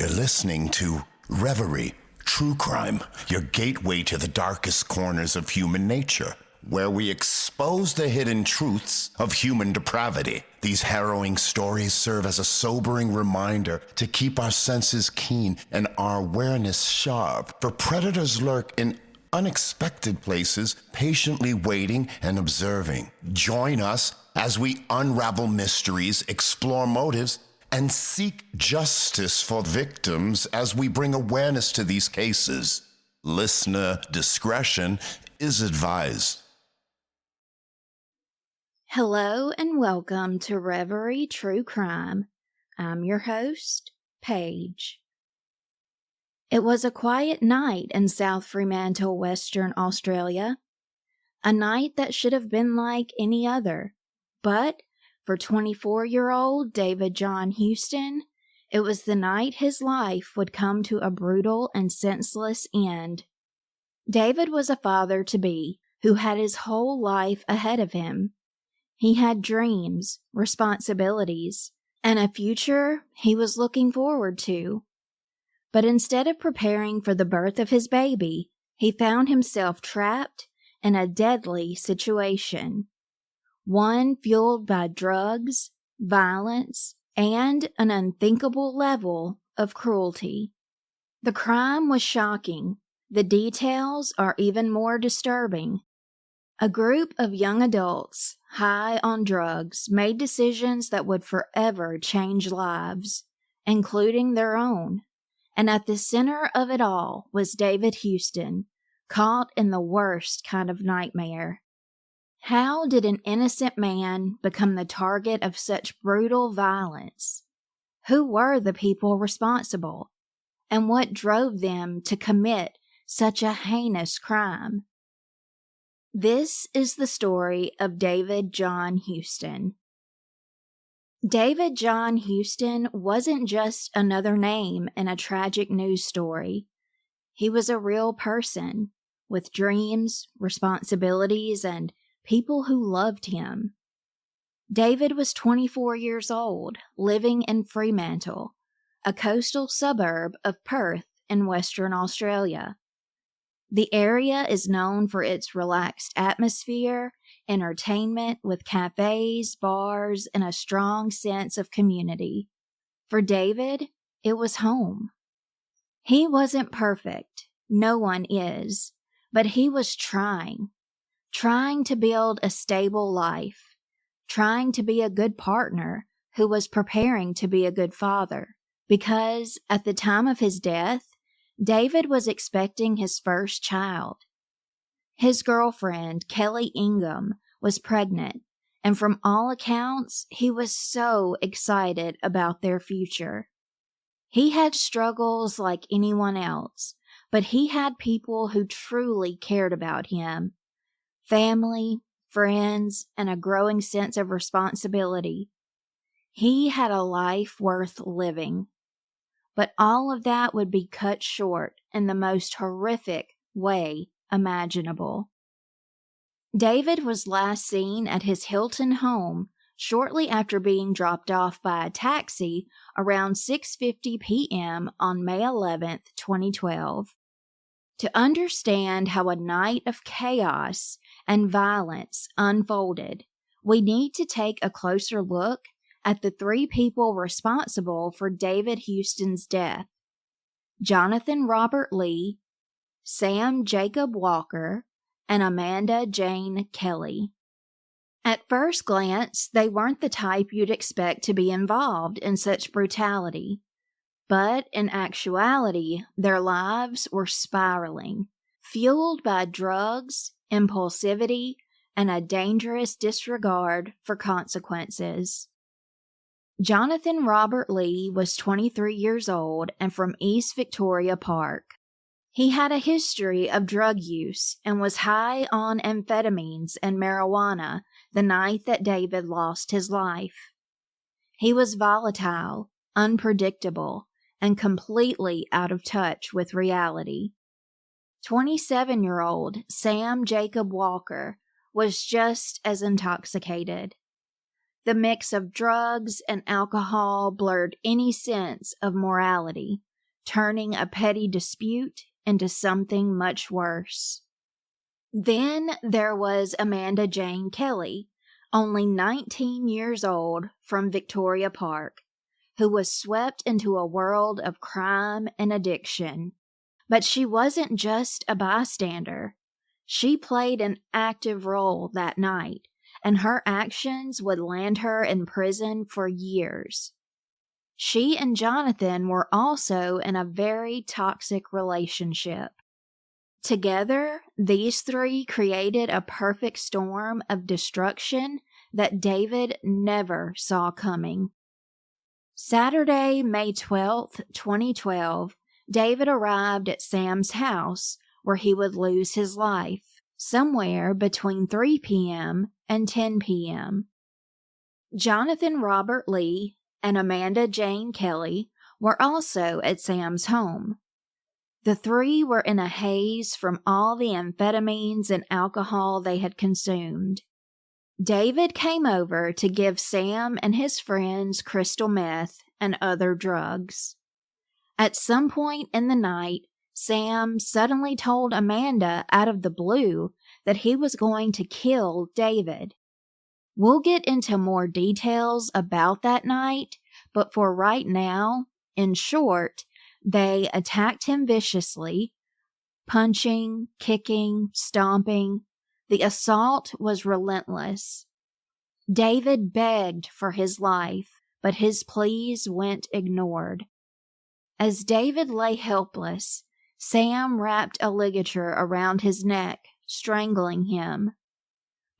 You're listening to Reverie, True Crime, your gateway to the darkest corners of human nature, where we expose the hidden truths of human depravity. These harrowing stories serve as a sobering reminder to keep our senses keen and our awareness sharp, for predators lurk in unexpected places, patiently waiting and observing. Join us as we unravel mysteries, explore motives, and seek justice for victims as we bring awareness to these cases. Listener discretion is advised. Hello and welcome to Reverie True Crime. I'm your host, Paige. It was a quiet night in South Fremantle, Western Australia. A night that should have been like any other, but for 24-year-old David John Houston, it was the night his life would come to a brutal and senseless end. David was a father-to-be who had his whole life ahead of him. He had dreams, responsibilities, and a future he was looking forward to. But instead of preparing for the birth of his baby, he found himself trapped in a deadly situation. One fueled by drugs, violence, and an unthinkable level of cruelty. The crime was shocking. The details are even more disturbing. A group of young adults, high on drugs, made decisions that would forever change lives, including their own. And at the center of it all was David Houston, caught in the worst kind of nightmare. How did an innocent man become the target of such brutal violence? Who were the people responsible? And what drove them to commit such a heinous crime? This is the story of David John Houston. David John Houston wasn't just another name in a tragic news story. He was a real person with dreams, responsibilities, and people who loved him. David was 24 years old, living in Fremantle, a coastal suburb of Perth in Western Australia. The area is known for its relaxed atmosphere, entertainment with cafes, bars, and a strong sense of community. For David, it was home. He wasn't perfect. No one is. But he was trying to build a stable life, trying to be a good partner who was preparing to be a good father. Because at the time of his death, David was expecting his first child. His girlfriend, Kelly Ingham, was pregnant, and from all accounts, he was so excited about their future. He had struggles like anyone else, but he had people who truly cared about him. Family, friends, and a growing sense of responsibility. He had a life worth living. But all of that would be cut short in the most horrific way imaginable. David was last seen at his Hilton home shortly after being dropped off by a taxi around 6:50 p.m. on May 11th, 2012. To understand how a night of chaos and violence unfolded, we need to take a closer look at the three people responsible for David Houston's death: Jonathan Robert Lee, Sam Jacob Walker, and Amanda Jane Kelly. At first glance, they weren't the type you'd expect to be involved in such brutality. But in actuality, their lives were spiraling, fueled by drugs, impulsivity, and a dangerous disregard for consequences. Jonathan Robert Lee was 23 years old and from East Victoria Park. He had a history of drug use and was high on amphetamines and marijuana the night that David lost his life. He was volatile, unpredictable, and completely out of touch with reality. 27-year-old Sam Jacob Walker was just as intoxicated. The mix of drugs and alcohol blurred any sense of morality, turning a petty dispute into something much worse. Then there was Amanda Jane Kelly, only 19 years old, from Victoria Park, who was swept into a world of crime and addiction. But she wasn't just a bystander. She played an active role that night, and her actions would land her in prison for years. She and Jonathan were also in a very toxic relationship. Together, these three created a perfect storm of destruction that David never saw coming. Saturday, May 12th, 2012, David arrived at Sam's house where he would lose his life, somewhere between 3 p.m. and 10 p.m. Jonathan Robert Lee and Amanda Jane Kelly were also at Sam's home. The three were in a haze from all the amphetamines and alcohol they had consumed. David came over to give Sam and his friends crystal meth and other drugs. At some point in the night, Sam suddenly told Amanda out of the blue that he was going to kill David. We'll get into more details about that night, but for right now, in short, they attacked him viciously, punching, kicking, stomping. The assault was relentless. David begged for his life, but his pleas went ignored. As David lay helpless, Sam wrapped a ligature around his neck, strangling him.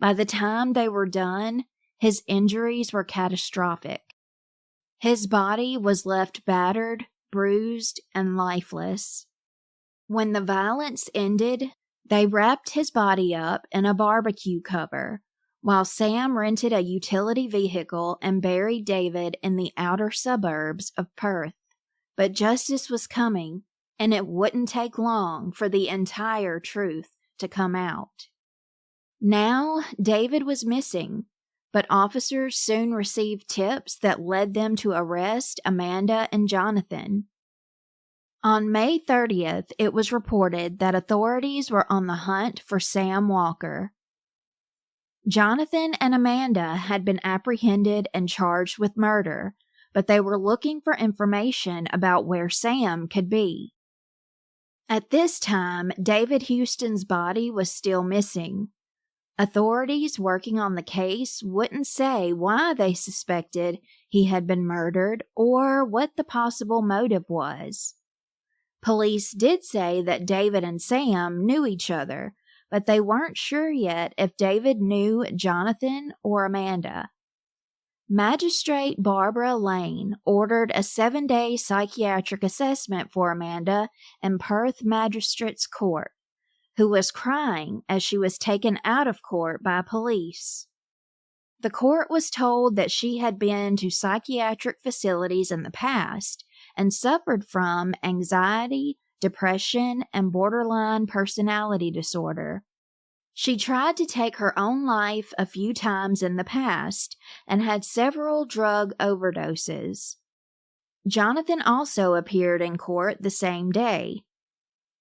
By the time they were done, his injuries were catastrophic. His body was left battered, bruised, and lifeless. When the violence ended, they wrapped his body up in a barbecue cover, while Sam rented a utility vehicle and buried David in the outer suburbs of Perth. But justice was coming, and it wouldn't take long for the entire truth to come out. Now, David was missing, but officers soon received tips that led them to arrest Amanda and Jonathan. On May 30th, it was reported that authorities were on the hunt for Sam Walker. Jonathan and Amanda had been apprehended and charged with murder, but they were looking for information about where Sam could be. At this time, David Houston's body was still missing. Authorities working on the case wouldn't say why they suspected he had been murdered or what the possible motive was. Police did say that David and Sam knew each other, but they weren't sure yet if David knew Jonathan or Amanda. Magistrate Barbara Lane ordered a 7-day psychiatric assessment for Amanda in Perth Magistrates Court, who was crying as she was taken out of court by police. The court was told that she had been to psychiatric facilities in the past and suffered from anxiety, depression, and borderline personality disorder. She tried to take her own life a few times in the past and had several drug overdoses. Jonathan also appeared in court the same day.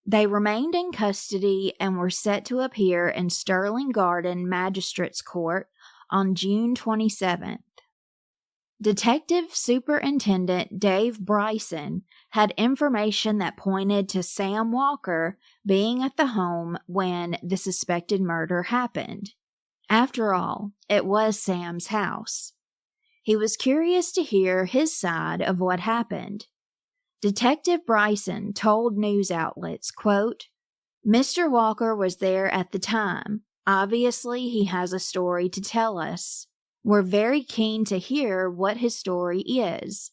They remained in custody and were set to appear in Stirling Garden Magistrates Court on June 27th. Detective Superintendent Dave Bryson had information that pointed to Sam Walker being at the home when the suspected murder happened. After all, it was Sam's house. He was curious to hear his side of what happened. Detective Bryson told news outlets, quote, "Mr. Walker was there at the time. Obviously, he has a story to tell us. We're very keen to hear what his story is.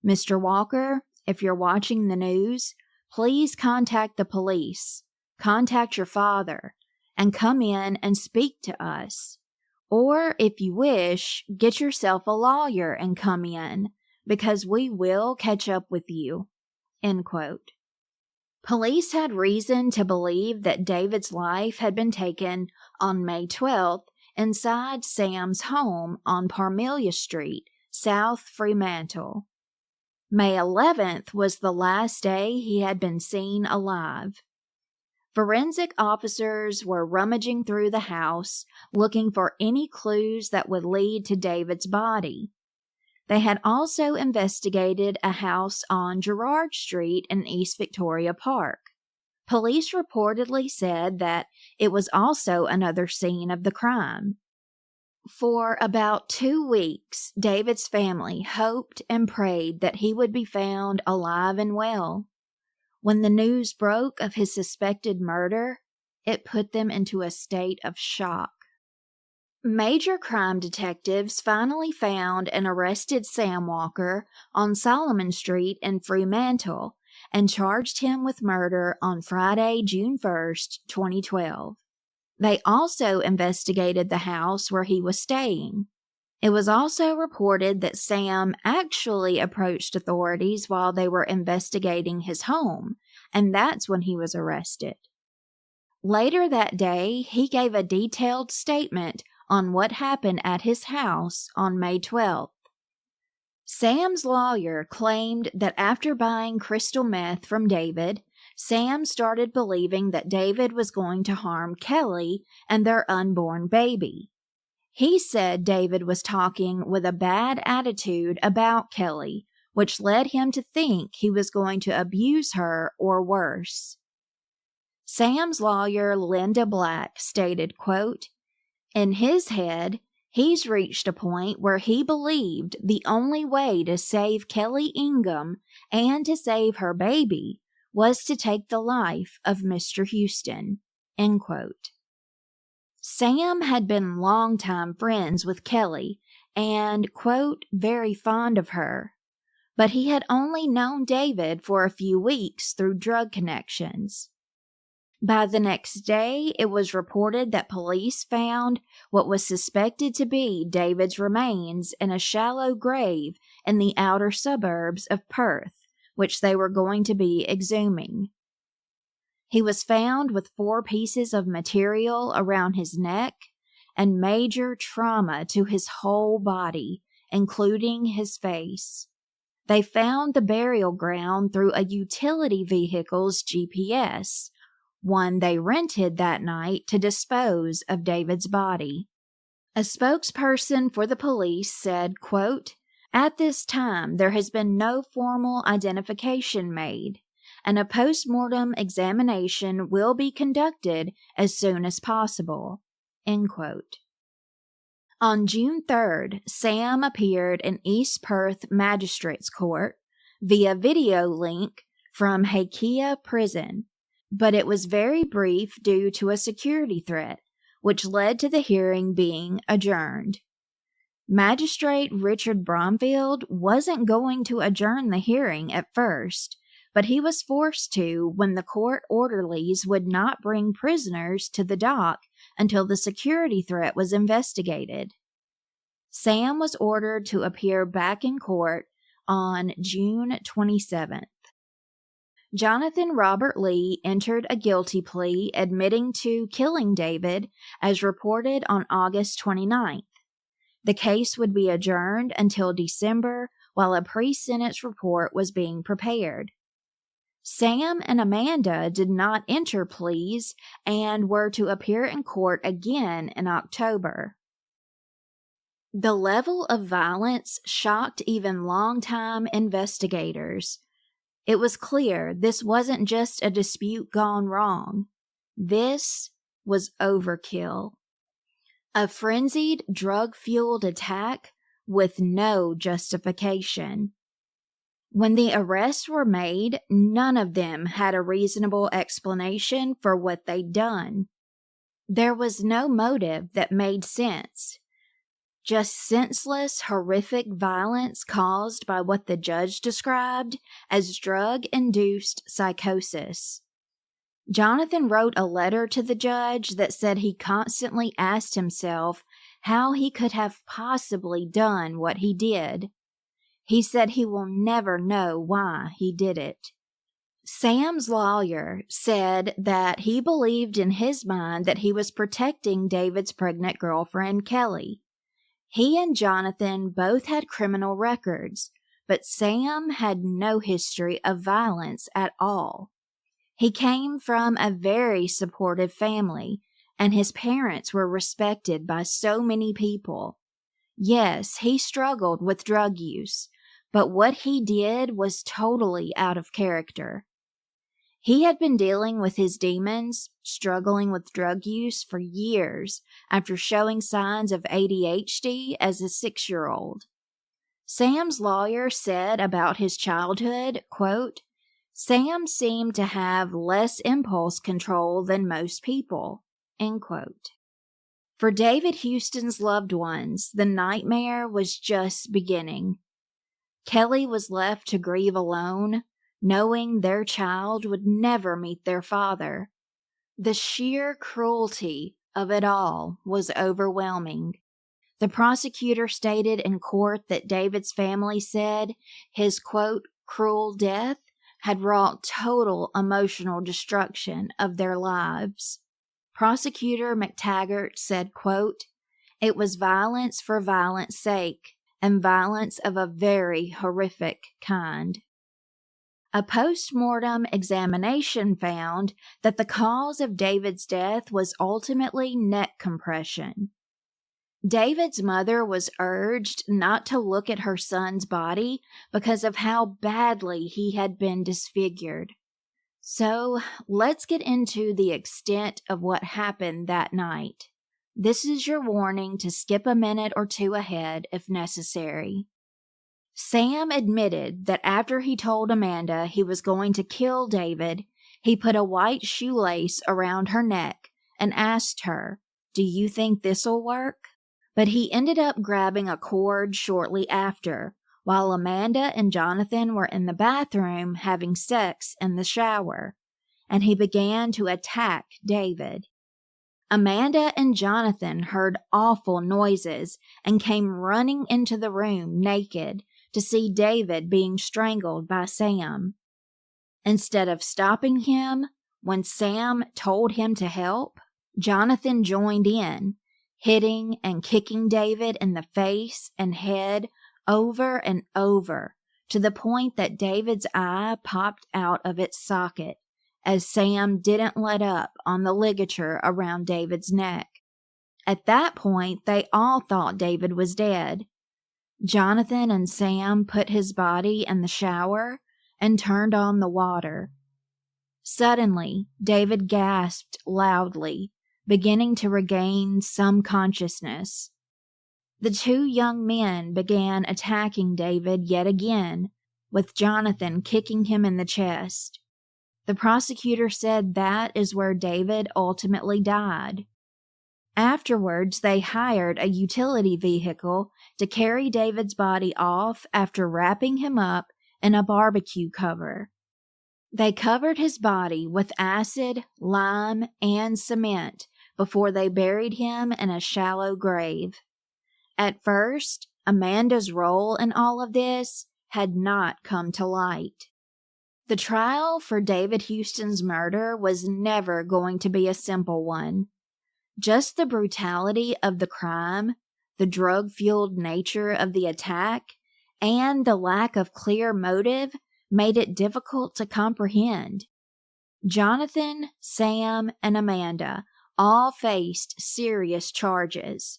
Mr. Walker, if you're watching the news, please contact the police, contact your father, and come in and speak to us. Or, if you wish, get yourself a lawyer and come in, because we will catch up with you." End quote. Police had reason to believe that David's life had been taken on May 12th inside Sam's home on Parmelia Street, South Fremantle. May 11th was the last day he had been seen alive. Forensic officers were rummaging through the house, looking for any clues that would lead to David's body. They had also investigated a house on Gerrard Street in East Victoria Park. Police reportedly said that it was also another scene of the crime. For about 2 weeks, David's family hoped and prayed that he would be found alive and well. When the news broke of his suspected murder, it put them into a state of shock. Major crime detectives finally found and arrested Sam Walker on Solomon Street in Fremantle and charged him with murder on Friday, June 1st, 2012. They also investigated the house where he was staying. It was also reported that Sam actually approached authorities while they were investigating his home, and that's when he was arrested. Later that day, he gave a detailed statement on what happened at his house on May 12th. Sam's lawyer claimed that after buying crystal meth from David, Sam started believing that David was going to harm Kelly and their unborn baby. He said David was talking with a bad attitude about Kelly, which led him to think he was going to abuse her or worse. Sam's lawyer, Linda Black, stated, quote, "In his head, he's reached a point where he believed the only way to save Kelly Ingham and to save her baby was to take the life of Mr. Houston." End quote. Sam had been longtime friends with Kelly and, quote, very fond of her, but he had only known David for a few weeks through drug connections. By the next day, it was reported that police found what was suspected to be David's remains in a shallow grave in the outer suburbs of Perth, which they were going to be exhuming. He was found with 4 pieces of material around his neck and major trauma to his whole body, including his face. They found the burial ground through a utility vehicle's GPS, one they rented that night to dispose of David's body. A spokesperson for the police said, quote, "At this time, there has been no formal identification made, and a post-mortem examination will be conducted as soon as possible." End quote. On June 3rd, Sam appeared in East Perth Magistrates Court via video link from Hakea Prison, but it was very brief due to a security threat, which led to the hearing being adjourned. Magistrate Richard Bromfield wasn't going to adjourn the hearing at first, but he was forced to when the court orderlies would not bring prisoners to the dock until the security threat was investigated. Sam was ordered to appear back in court on June 27th. Jonathan Robert Lee entered a guilty plea admitting to killing David as reported on August 29th. The case would be adjourned until December while a pre-sentence report was being prepared. Sam and Amanda did not enter pleas and were to appear in court again in October. The level of violence shocked even longtime investigators. It was clear this wasn't just a dispute gone wrong. This was overkill. A frenzied, drug-fueled attack with no justification. When the arrests were made, none of them had a reasonable explanation for what they'd done. There was no motive that made sense. Just senseless, horrific violence caused by what the judge described as drug-induced psychosis. Jonathan wrote a letter to the judge that said he constantly asked himself how he could have possibly done what he did. He said he will never know why he did it. Sam's lawyer said that he believed in his mind that he was protecting David's pregnant girlfriend, Kelly. He and Jonathan both had criminal records, but Sam had no history of violence at all. He came from a very supportive family, and his parents were respected by so many people. Yes, he struggled with drug use, but what he did was totally out of character. He had been dealing with his demons, struggling with drug use for years after showing signs of ADHD as a 6-year-old. Sam's lawyer said about his childhood, quote, "Sam seemed to have less impulse control than most people," end quote. For David Houston's loved ones, the nightmare was just beginning. Kelly was left to grieve alone, knowing their child would never meet their father. The sheer cruelty of it all was overwhelming. The prosecutor stated in court that David's family said his, quote, "cruel death" had wrought total emotional destruction of their lives. Prosecutor McTaggart said, quote, "It was violence for violence sake, and violence of a very horrific kind." A post-mortem examination found that the cause of David's death was ultimately neck compression. David's mother was urged not to look at her son's body because of how badly he had been disfigured. So, let's get into the extent of what happened that night. This is your warning to skip a minute or two ahead if necessary. Sam admitted that after he told Amanda he was going to kill David, he put a white shoelace around her neck and asked her, "Do you think this'll work?" But he ended up grabbing a cord shortly after, while Amanda and Jonathan were in the bathroom having sex in the shower, and he began to attack David. Amanda and Jonathan heard awful noises and came running into the room naked to see David being strangled by Sam. Instead of stopping him, when Sam told him to help, Jonathan joined in, hitting and kicking David in the face and head over and over, to the point that David's eye popped out of its socket, as Sam didn't let up on the ligature around David's neck. At that point, they all thought David was dead. Jonathan and Sam put his body in the shower and turned on the water. Suddenly, David gasped loudly, beginning to regain some consciousness. The two young men began attacking David yet again, with Jonathan kicking him in the chest. The prosecutor said that is where David ultimately died. Afterwards, they hired a utility vehicle to carry David's body off after wrapping him up in a barbecue cover. They covered his body with acid, lime, and cement before they buried him in a shallow grave. At first, Amanda's role in all of this had not come to light. The trial for David Houston's murder was never going to be a simple one. Just the brutality of the crime, the drug-fueled nature of the attack, and the lack of clear motive made it difficult to comprehend. Jonathan, Sam, and Amanda all faced serious charges.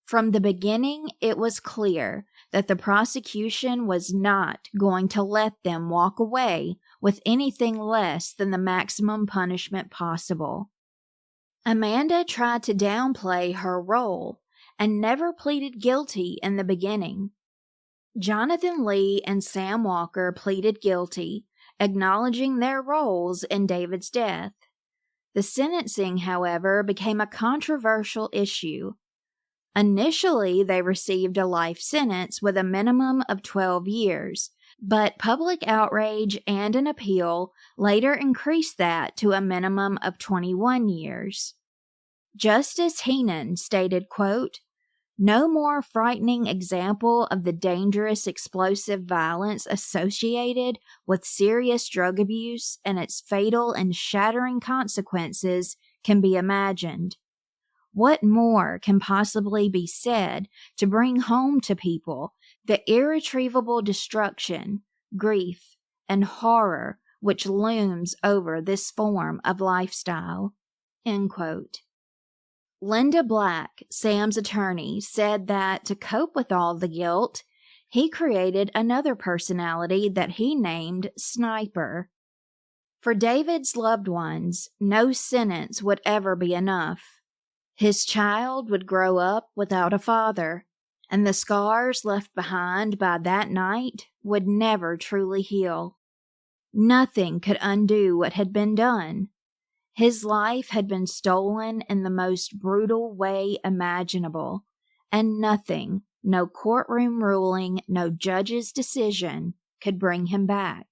From the beginning, it was clear that the prosecution was not going to let them walk away with anything less than the maximum punishment possible. Amanda tried to downplay her role and never pleaded guilty in the beginning. Jonathan Lee and Sam Walker pleaded guilty, acknowledging their roles in David's death. The sentencing, however, became a controversial issue. Initially, they received a life sentence with a minimum of 12 years, but public outrage and an appeal later increased that to a minimum of 21 years. Justice Heenan stated, quote, "No more frightening example of the dangerous explosive violence associated with serious drug abuse and its fatal and shattering consequences can be imagined. What more can possibly be said to bring home to people the irretrievable destruction, grief, and horror which looms over this form of lifestyle." End quote. Linda Black, Sam's attorney, said that to cope with all the guilt, he created another personality that he named Sniper. For David's loved ones, no sentence would ever be enough. His child would grow up without a father, and the scars left behind by that night would never truly heal. Nothing could undo what had been done. His life had been stolen in the most brutal way imaginable, and nothing, no courtroom ruling, no judge's decision, could bring him back.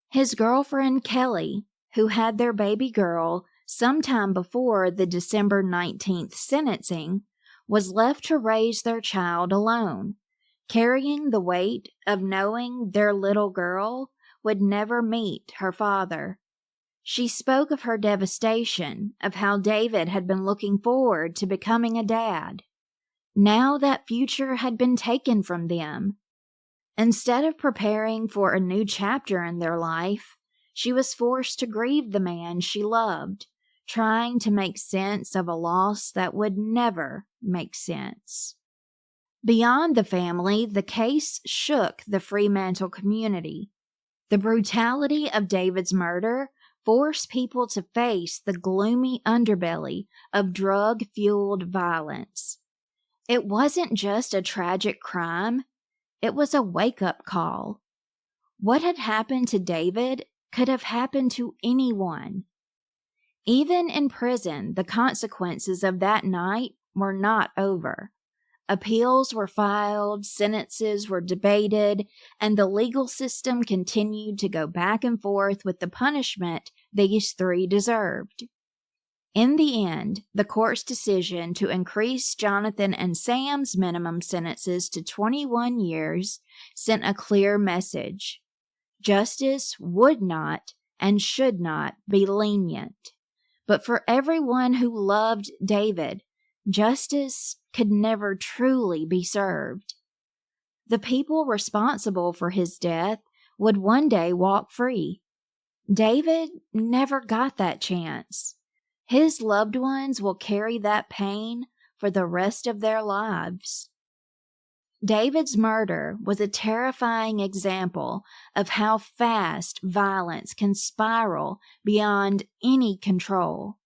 His girlfriend Kelly, who had their baby girl sometime before the December 19th sentencing, was left to raise their child alone, carrying the weight of knowing their little girl would never meet her father. She spoke of her devastation, of how David had been looking forward to becoming a dad. Now that future had been taken from them. Instead of preparing for a new chapter in their life, she was forced to grieve the man she loved, trying to make sense of a loss that would never make sense. Beyond the family, the case shook the Fremantle community. The brutality of David's murder forced people to face the gloomy underbelly of drug-fueled violence. It wasn't just a tragic crime, it was a wake-up call. What had happened to David could have happened to anyone. Even in prison, the consequences of that night were not over. Appeals were filed, sentences were debated, and the legal system continued to go back and forth with the punishment these three deserved. In the end, the court's decision to increase Jonathan and Sam's minimum sentences to 21 years sent a clear message. Justice would not and should not be lenient. But for everyone who loved David, justice could never truly be served. The people responsible for his death would one day walk free. David never got that chance. His loved ones will carry that pain for the rest of their lives. David's murder was a terrifying example of how fast violence can spiral beyond any control.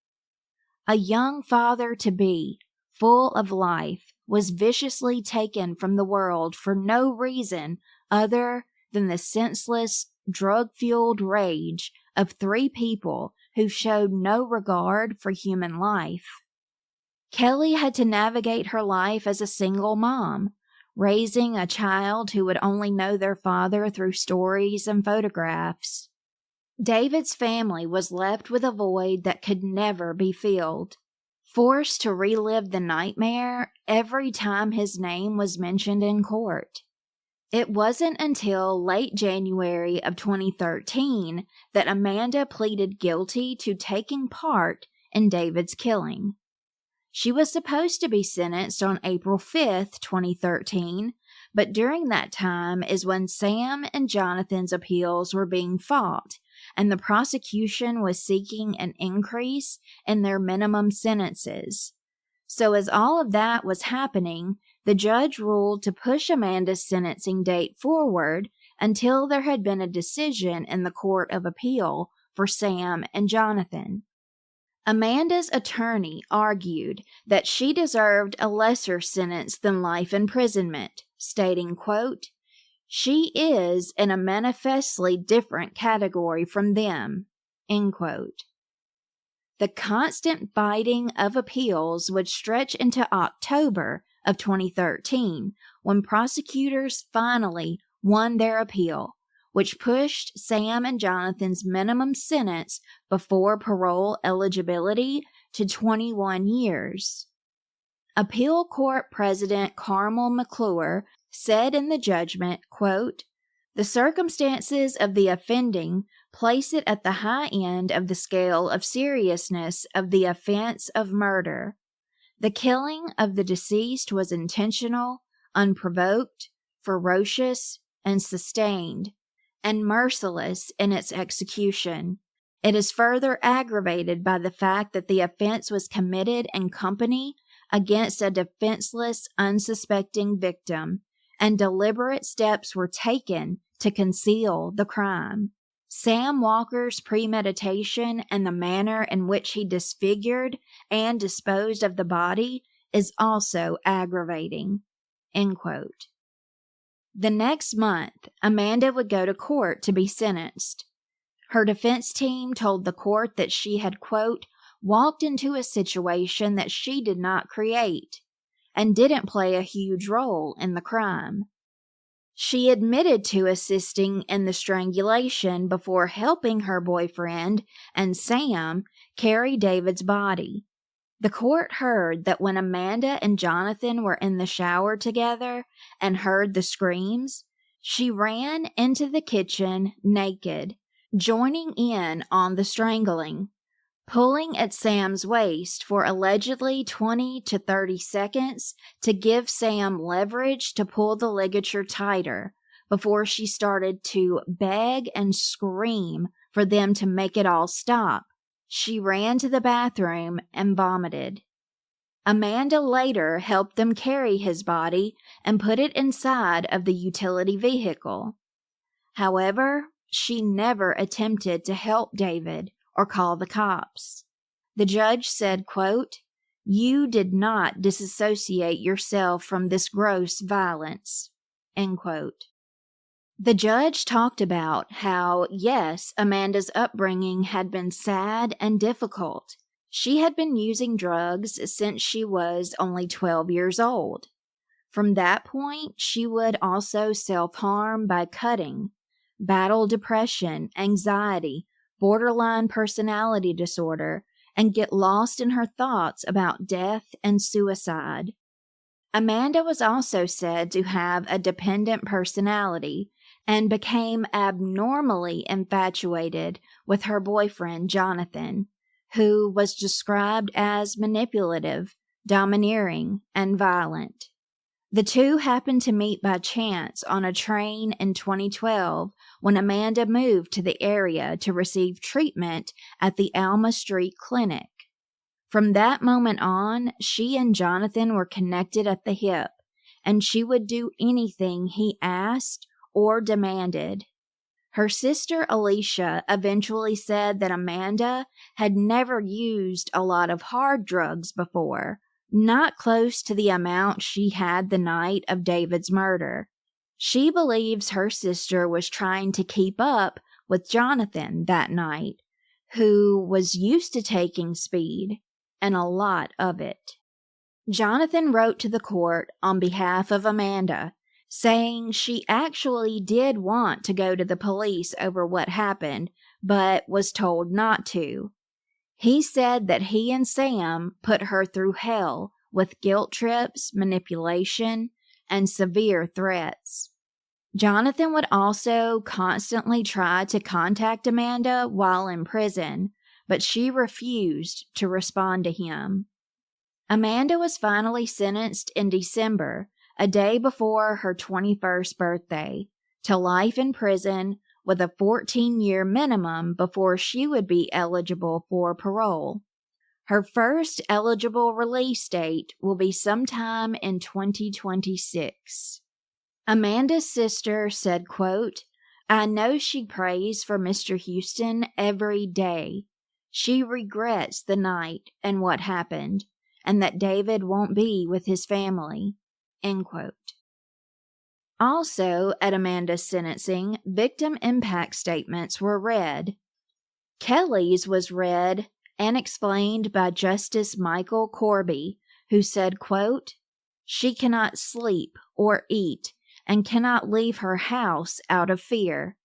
A young father-to-be, full of life, was viciously taken from the world for no reason other than the senseless, drug-fueled rage of three people who showed no regard for human life. Kelly had to navigate her life as a single mom, raising a child who would only know their father through stories and photographs. David's family was left with a void that could never be filled, forced to relive the nightmare every time his name was mentioned in court. It wasn't until late January of 2013 that Amanda pleaded guilty to taking part in David's killing. She was supposed to be sentenced on April 5th, 2013, but during that time is when Sam and Jonathan's appeals were being fought, and the prosecution was seeking an increase in their minimum sentences. So as all of that was happening, the judge ruled to push Amanda's sentencing date forward until there had been a decision in the Court of Appeal for Sam and Jonathan. Amanda's attorney argued that she deserved a lesser sentence than life imprisonment, stating, quote, "She is in a manifestly different category from them," end quote. The constant fighting of appeals would stretch into October of 2013 when prosecutors finally won their appeal, which pushed Sam and Jonathan's minimum sentence before parole eligibility to 21 years. Appeal Court President Carmel McClure said in the judgment, quote, "The circumstances of the offending place it at the high end of the scale of seriousness of the offense of murder. The killing of the deceased was intentional, unprovoked, ferocious, and sustained, and merciless in its execution. It is further aggravated by the fact that the offense was committed in company against a defenseless, unsuspecting victim, and deliberate steps were taken to conceal the crime. Sam Walker's premeditation and the manner in which he disfigured and disposed of the body is also aggravating." End quote. The next month, Amanda would go to court to be sentenced. Her defense team told the court that she had, quote, "walked into a situation that she did not create and didn't play a huge role in the crime." She admitted to assisting in the strangulation before helping her boyfriend and Sam carry David's body. The court heard that when Amanda and Jonathan were in the shower together and heard the screams, she ran into the kitchen naked, joining in on the strangling, pulling at Sam's waist for allegedly 20 to 30 seconds to give Sam leverage to pull the ligature tighter before she started to beg and scream for them to make it all stop. She ran to the bathroom and vomited. Amanda later helped them carry his body and put it inside of the utility vehicle. However, she never attempted to help David or call the cops. The judge said, quote, "You did not disassociate yourself from this gross violence." End quote. The judge talked about how, yes, Amanda's upbringing had been sad and difficult. She had been using drugs since she was only 12 years old. From that point, she would also self-harm by cutting, battle depression, anxiety, borderline personality disorder, and get lost in her thoughts about death and suicide. Amanda was also said to have a dependent personality and became abnormally infatuated with her boyfriend, Jonathan, who was described as manipulative, domineering, and violent. The two happened to meet by chance on a train in 2012 when Amanda moved to the area to receive treatment at the Alma Street Clinic. From that moment on, she and Jonathan were connected at the hip, and she would do anything he asked or demanded. Her sister Alicia eventually said that Amanda had never used a lot of hard drugs before, not close to the amount she had the night of David's murder. She believes her sister was trying to keep up with Jonathan that night, who was used to taking speed, and a lot of it. Jonathan wrote to the court on behalf of Amanda, saying she actually did want to go to the police over what happened, but was told not to. He said that he and Sam put her through hell with guilt trips, manipulation, and severe threats. Jonathan would also constantly try to contact Amanda while in prison, but she refused to respond to him. Amanda was finally sentenced in December, a day before her 21st birthday, to life in prison with a 14-year minimum before she would be eligible for parole. Her first eligible release date will be sometime in 2026. Amanda's sister said, quote, "I know she prays for Mr. Houston every day. She regrets the night and what happened, and that David won't be with his family." End quote. Also, at Amanda's sentencing, victim impact statements were read. Kelly's was read and explained by Justice Michael Corby, who said, quote, "She cannot sleep or eat and cannot leave her house out of fear.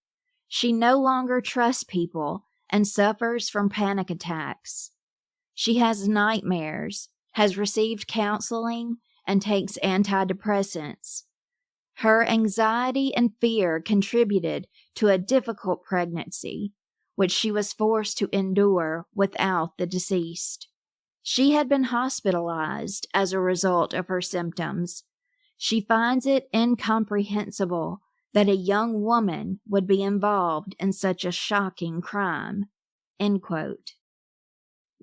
She no longer trusts people and suffers from panic attacks. She has nightmares, has received counseling, and takes antidepressants. Her anxiety and fear contributed to a difficult pregnancy, which she was forced to endure without the deceased. She had been hospitalized as a result of her symptoms. She finds it incomprehensible that a young woman would be involved in such a shocking crime." End quote.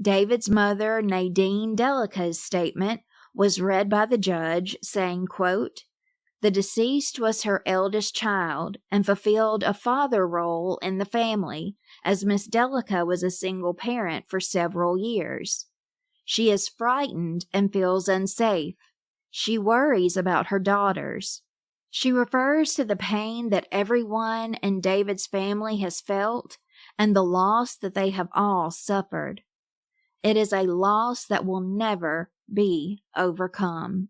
David's mother, Nadine Delica's statement was read by the judge, saying, quote, "The deceased was her eldest child and fulfilled a father role in the family, as Miss Delica was a single parent for several years. She is frightened and feels unsafe. She worries about her daughters. She refers to the pain that everyone in David's family has felt and the loss that they have all suffered. It is a loss that will never be overcome."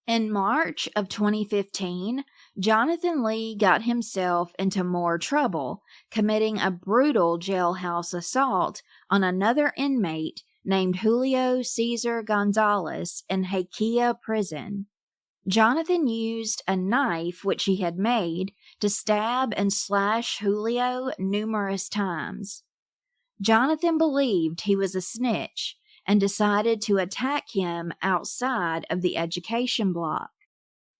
In March of 2015, Jonathan Lee got himself into more trouble, committing a brutal jailhouse assault on another inmate named Julio Cesar Gonzalez in Haquilla Prison. Jonathan used a knife which he had made to stab and slash Julio numerous times. Jonathan believed he was a snitch and decided to attack him outside of the education block.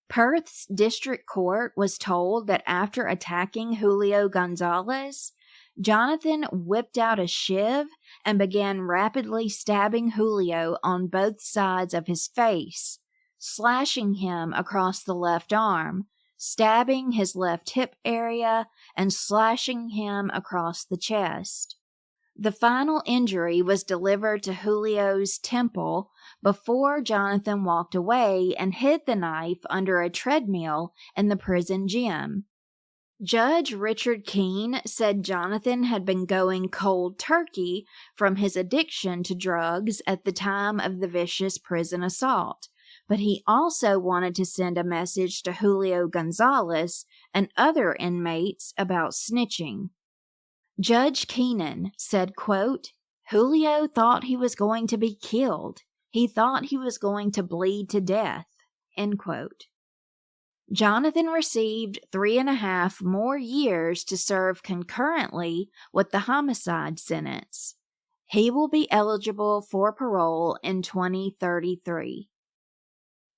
Perth's district court was told that after attacking Julio Gonzalez, Jonathan whipped out a shiv and began rapidly stabbing Julio on both sides of his face, slashing him across the left arm, stabbing his left hip area, and slashing him across the chest. The final injury was delivered to Julio's temple before Jonathan walked away and hid the knife under a treadmill in the prison gym. Judge Richard Keene said Jonathan had been going cold turkey from his addiction to drugs at the time of the vicious prison assault, but he also wanted to send a message to Julio Gonzalez and other inmates about snitching. Judge Keenan said, quote, "Julio thought he was going to be killed. He thought he was going to bleed to death." End quote. Jonathan received 3.5 more years to serve concurrently with the homicide sentence. He will be eligible for parole in 2033.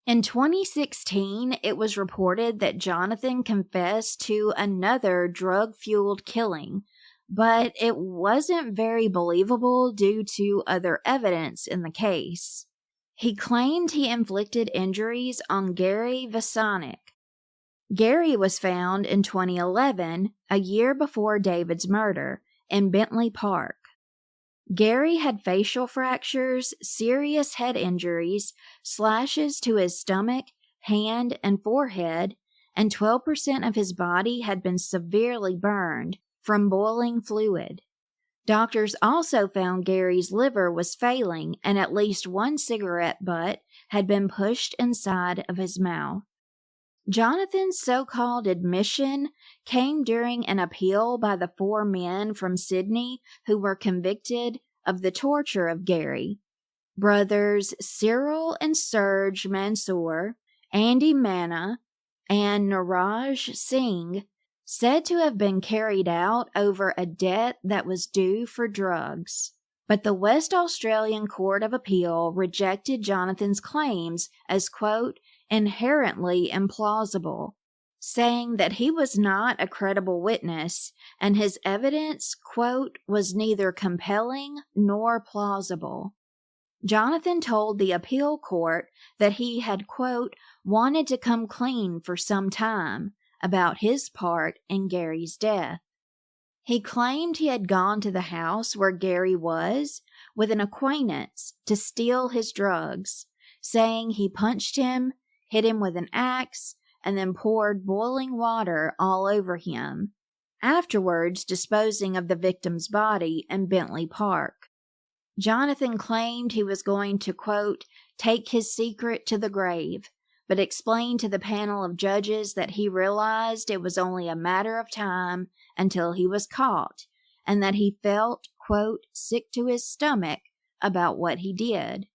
In 2016, it was reported that Jonathan confessed to another drug-fueled killing, but it wasn't very believable due to other evidence in the case. He claimed he inflicted injuries on Gary Vasanic. Gary was found in 2011, a year before David's murder, in Bentley Park. Gary had facial fractures, serious head injuries, slashes to his stomach, hand, and forehead, and 12% of his body had been severely burned from boiling fluid. Doctors also found Gary's liver was failing and at least one cigarette butt had been pushed inside of his mouth. Jonathan's so-called admission came during an appeal by the 4 men from Sydney who were convicted of the torture of Gary. Brothers Cyril and Serge Mansour, Andy Manna, and Niraj Singh, said to have been carried out over a debt that was due for drugs. But the West Australian Court of Appeal rejected Jonathan's claims as, quote, inherently implausible, saying that he was not a credible witness and his evidence, quote, was neither compelling nor plausible. Jonathan told the appeal court that he had, quote, wanted to come clean for some time about his part in Gary's death. He claimed he had gone to the house where Gary was with an acquaintance to steal his drugs, saying he punched him, hit him with an axe, and then poured boiling water all over him, afterwards disposing of the victim's body in Bentley Park. Jonathan claimed he was going to, quote, take his secret to the grave, but explained to the panel of judges that he realized it was only a matter of time until he was caught, and that he felt, quote, sick to his stomach about what he did.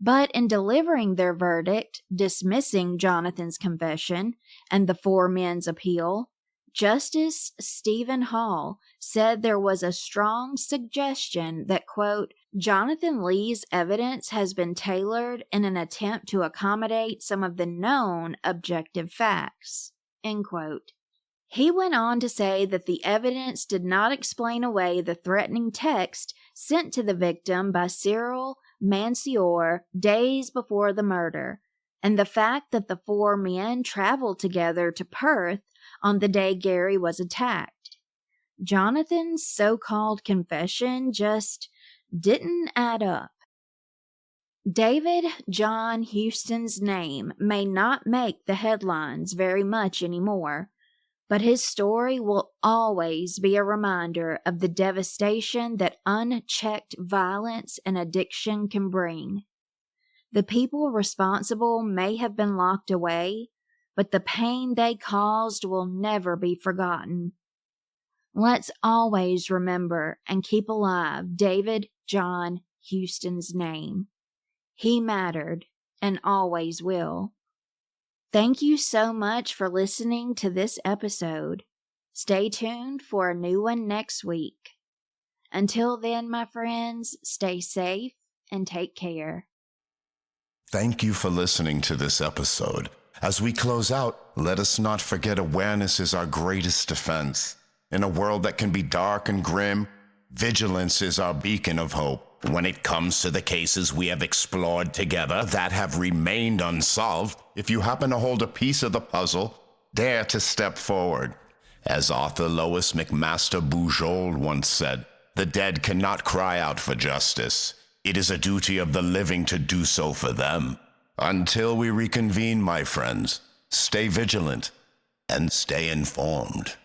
But in delivering their verdict, dismissing Jonathan's confession and the 4 men's appeal, Justice Stephen Hall said there was a strong suggestion that, quote, Jonathan Lee's evidence has been tailored in an attempt to accommodate some of the known objective facts, end quote. He went on to say that the evidence did not explain away the threatening text sent to the victim by Cyril Mansior days before the murder, and the fact that the four men traveled together to Perth on the day Gary was attacked. Jonathan's so-called confession just didn't add up. David John Houston's name may not make the headlines very much anymore, but his story will always be a reminder of the devastation that unchecked violence and addiction can bring. The people responsible may have been locked away, but the pain they caused will never be forgotten. Let's always remember and keep alive David John Houston's name. He mattered and always will. Thank you so much for listening to this episode. Stay tuned for a new one next week. Until then, my friends, stay safe and take care. Thank you for listening to this episode. As we close out, let us not forget awareness is our greatest defense. In a world that can be dark and grim, vigilance is our beacon of hope. When it comes to the cases we have explored together that have remained unsolved, if you happen to hold a piece of the puzzle, dare to step forward. As author Lois McMaster Bujold once said, the dead cannot cry out for justice. It is a duty of the living to do so for them. Until we reconvene, my friends, stay vigilant and stay informed.